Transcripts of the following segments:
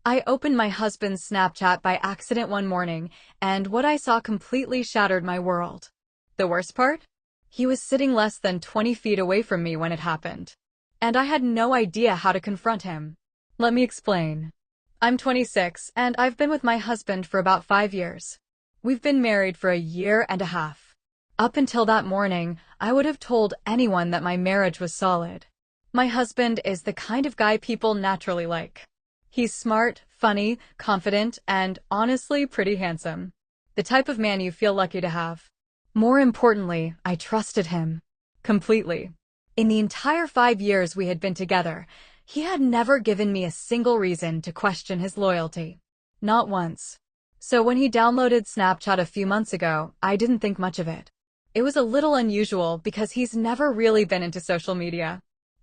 I opened my husband's Snapchat by accident one morning, and what I saw completely shattered my world. The worst part? He was sitting less than 20 feet away from me when it happened. And I had no idea how to confront him. Let me explain. I'm 26, and I've been with my husband for about 5 years. We've been married for a year and a half. Up until that morning, I would have told anyone that my marriage was solid. My husband is the kind of guy people naturally like. He's smart, funny, confident, and honestly pretty handsome. The type of man you feel lucky to have. More importantly, I trusted him. Completely. In the entire 5 years we had been together, he had never given me a single reason to question his loyalty. Not once. So when he downloaded Snapchat a few months ago, I didn't think much of it. It was a little unusual because he's never really been into social media.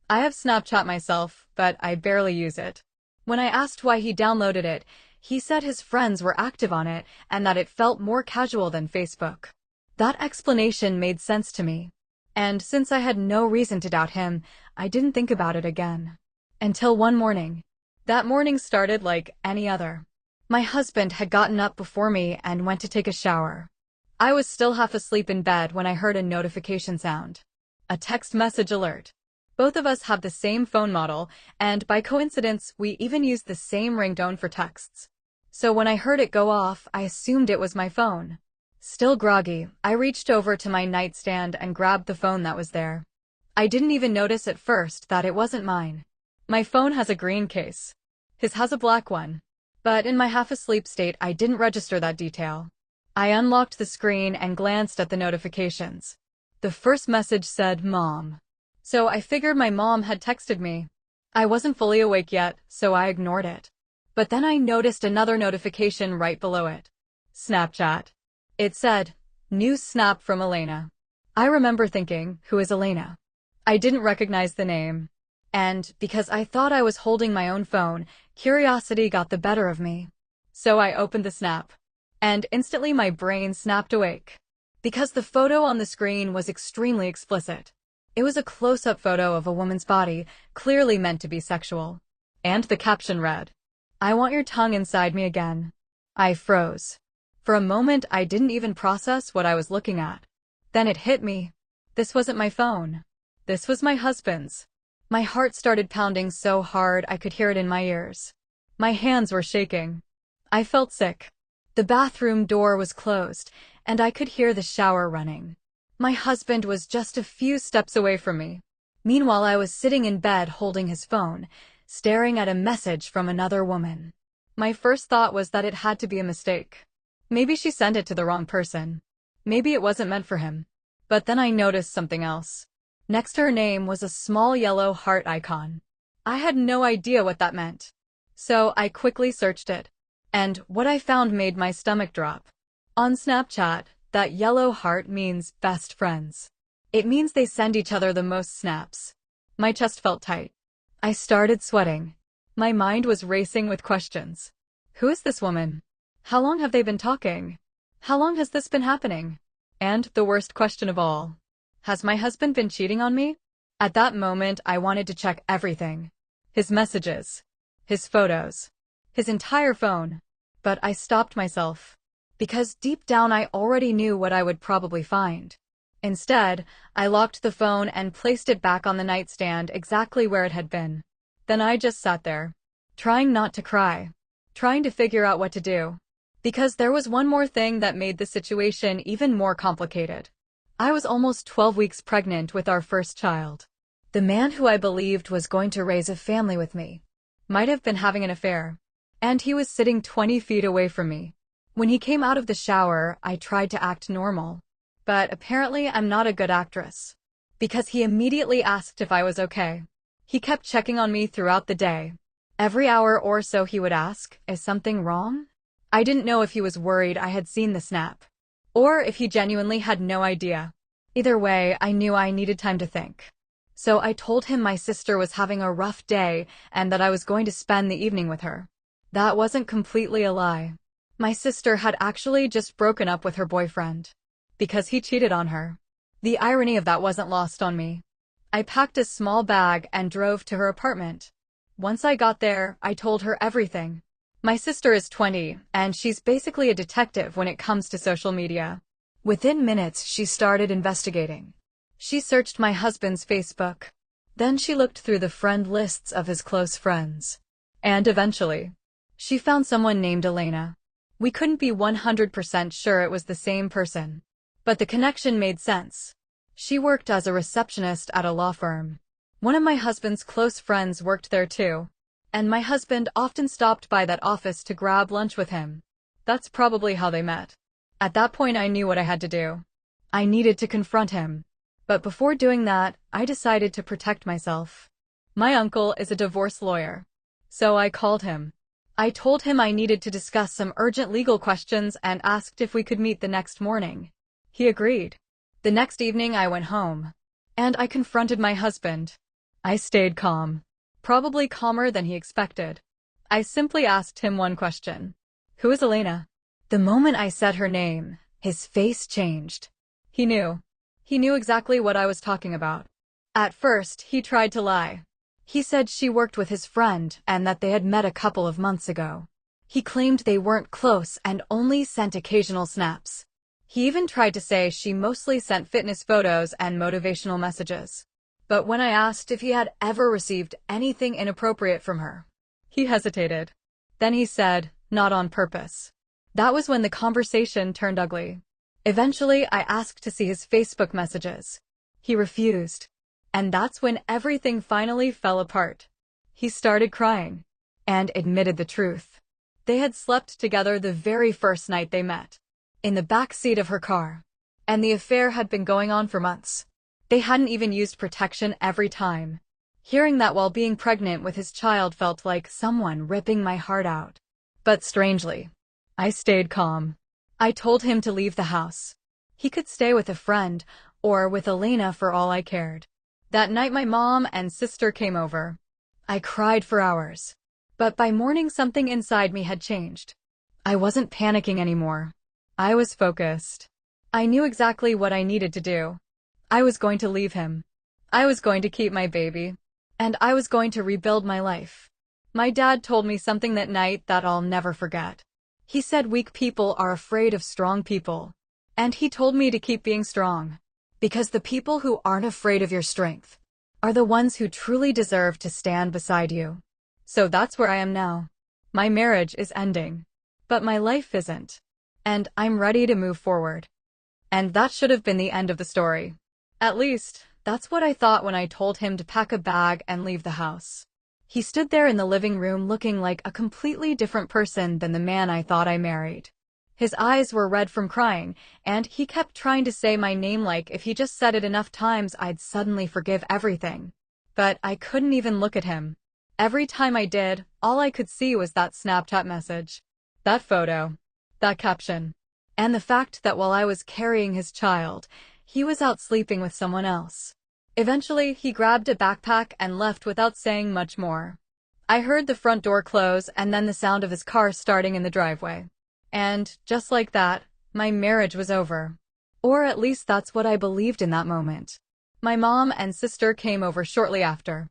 I have Snapchat myself, but I barely use it. When I asked why he downloaded it, he said his friends were active on it and that it felt more casual than Facebook. That explanation made sense to me. And since I had no reason to doubt him, I didn't think about it again. Until one morning. That morning started like any other. My husband had gotten up before me and went to take a shower. I was still half asleep in bed when I heard a notification sound. A text message alert. Both of us have the same phone model, and by coincidence, we even use the same ringtone for texts. So when I heard it go off, I assumed it was my phone. Still groggy, I reached over to my nightstand and grabbed the phone that was there. I didn't even notice at first that it wasn't mine. My phone has a green case. His has a black one. But in my half-asleep state, I didn't register that detail. I unlocked the screen and glanced at the notifications. The first message said, "Mom." So I figured my mom had texted me. I wasn't fully awake yet, so I ignored it. But then I noticed another notification right below it. Snapchat. It said, "New snap from Elena." I remember thinking, who is Elena? I didn't recognize the name. And, because I thought I was holding my own phone, curiosity got the better of me. So I opened the snap. And instantly my brain snapped awake. Because the photo on the screen was extremely explicit. It was a close-up photo of a woman's body, clearly meant to be sexual. And the caption read, "I want your tongue inside me again." I froze. For a moment, I didn't even process what I was looking at. Then it hit me. This wasn't my phone. This was my husband's. My heart started pounding so hard I could hear it in my ears. My hands were shaking. I felt sick. The bathroom door was closed, and I could hear the shower running. My husband was just a few steps away from me. Meanwhile, I was sitting in bed holding his phone, staring at a message from another woman. My first thought was that it had to be a mistake. Maybe she sent it to the wrong person. Maybe it wasn't meant for him. But then I noticed something else. Next to her name was a small yellow heart icon. I had no idea what that meant. So I quickly searched it. And what I found made my stomach drop. On Snapchat, that yellow heart means best friends. It means they send each other the most snaps. My chest felt tight. I started sweating. My mind was racing with questions. Who is this woman? How long have they been talking? How long has this been happening? And the worst question of all. Has my husband been cheating on me? At that moment, I wanted to check everything. His messages. His photos. His entire phone. But I stopped myself. Because deep down I already knew what I would probably find. Instead, I locked the phone and placed it back on the nightstand exactly where it had been. Then I just sat there, trying not to cry, trying to figure out what to do. Because there was one more thing that made the situation even more complicated. I was almost 12 weeks pregnant with our first child. The man who I believed was going to raise a family with me might have been having an affair. And he was sitting 20 feet away from me. When he came out of the shower, I tried to act normal. But apparently I'm not a good actress. Because he immediately asked if I was okay. He kept checking on me throughout the day. Every hour or so he would ask, "Is something wrong?" I didn't know if he was worried I had seen the snap. Or if he genuinely had no idea. Either way, I knew I needed time to think. So I told him my sister was having a rough day and that I was going to spend the evening with her. That wasn't completely a lie. My sister had actually just broken up with her boyfriend. Because he cheated on her. The irony of that wasn't lost on me. I packed a small bag and drove to her apartment. Once I got there, I told her everything. My sister is 20, and she's basically a detective when it comes to social media. Within minutes, she started investigating. She searched my husband's Facebook. Then she looked through the friend lists of his close friends. And eventually, she found someone named Elena. We couldn't be 100% sure it was the same person, but the connection made sense. She worked as a receptionist at a law firm. One of my husband's close friends worked there too, and my husband often stopped by that office to grab lunch with him. That's probably how they met. At that point, I knew what I had to do. I needed to confront him. But before doing that, I decided to protect myself. My uncle is a divorce lawyer, so I called him. I told him I needed to discuss some urgent legal questions and asked if we could meet the next morning. He agreed. The next evening I went home, and I confronted my husband. I stayed calm, probably calmer than he expected. I simply asked him one question. Who is Elena? The moment I said her name, his face changed. He knew. He knew exactly what I was talking about. At first, he tried to lie. He said she worked with his friend and that they had met a couple of months ago. He claimed they weren't close and only sent occasional snaps. He even tried to say she mostly sent fitness photos and motivational messages. But when I asked if he had ever received anything inappropriate from her, he hesitated. Then he said, not on purpose. That was when the conversation turned ugly. Eventually, I asked to see his Facebook messages. He refused. And that's when everything finally fell apart. He started crying and admitted the truth. They had slept together the very first night they met, in the back seat of her car. And the affair had been going on for months. They hadn't even used protection every time. Hearing that while being pregnant with his child felt like someone ripping my heart out. But strangely, I stayed calm. I told him to leave the house. He could stay with a friend or with Elena for all I cared. That night my mom and sister came over. I cried for hours. But by morning something inside me had changed. I wasn't panicking anymore. I was focused. I knew exactly what I needed to do. I was going to leave him. I was going to keep my baby. And I was going to rebuild my life. My dad told me something that night that I'll never forget. He said weak people are afraid of strong people. And he told me to keep being strong. Because the people who aren't afraid of your strength are the ones who truly deserve to stand beside you. So that's where I am now. My marriage is ending. But my life isn't. And I'm ready to move forward. And that should have been the end of the story. At least, that's what I thought when I told him to pack a bag and leave the house. He stood there in the living room looking like a completely different person than the man I thought I married. His eyes were red from crying, and he kept trying to say my name like if he just said it enough times I'd suddenly forgive everything. But I couldn't even look at him. Every time I did, all I could see was that Snapchat message, that photo, that caption, and the fact that while I was carrying his child, he was out sleeping with someone else. Eventually, he grabbed a backpack and left without saying much more. I heard the front door close and then the sound of his car starting in the driveway. And, just like that, my marriage was over. Or at least that's what I believed in that moment. My mom and sister came over shortly after.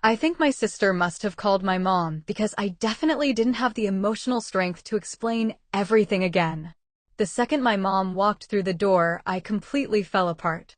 I think my sister must have called my mom because I definitely didn't have the emotional strength to explain everything again. The second my mom walked through the door, I completely fell apart.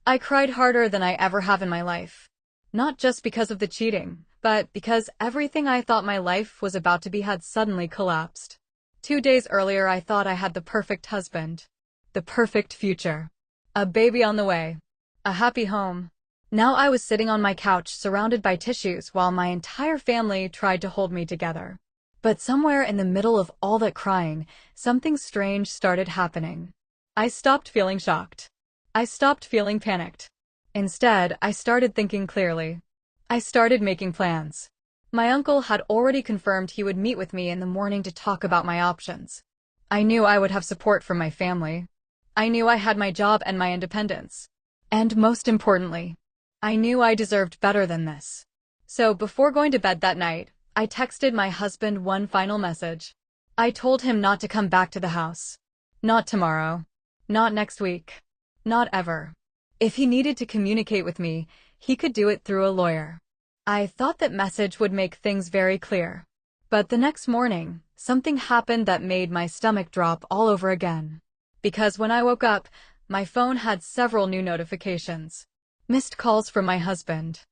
I cried harder than I ever have in my life. Not just because of the cheating, but because everything I thought my life was about to be had suddenly collapsed. 2 days earlier, I thought I had the perfect husband, the perfect future, a baby on the way, a happy home. Now I was sitting on my couch surrounded by tissues while my entire family tried to hold me together. But somewhere in the middle of all that crying, something strange started happening. I stopped feeling shocked. I stopped feeling panicked. Instead, I started thinking clearly. I started making plans. My uncle had already confirmed he would meet with me in the morning to talk about my options. I knew I would have support from my family. I knew I had my job and my independence. And most importantly, I knew I deserved better than this. So before going to bed that night, I texted my husband one final message. I told him not to come back to the house. Not tomorrow. Not next week. Not ever. If he needed to communicate with me, he could do it through a lawyer. I thought that message would make things very clear. But the next morning, something happened that made my stomach drop all over again. Because when I woke up, my phone had several new notifications. Missed calls from my husband,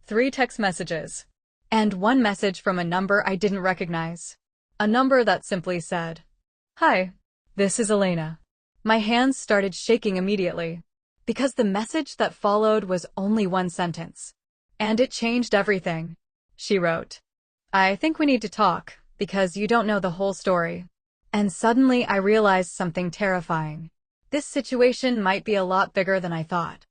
3 text messages, and 1 message from a number I didn't recognize. A number that simply said, "Hi, this is Elena." My hands started shaking immediately, because the message that followed was only 1 sentence. And it changed everything. She wrote, "I think we need to talk, because you don't know the whole story." And suddenly I realized something terrifying. This situation might be a lot bigger than I thought.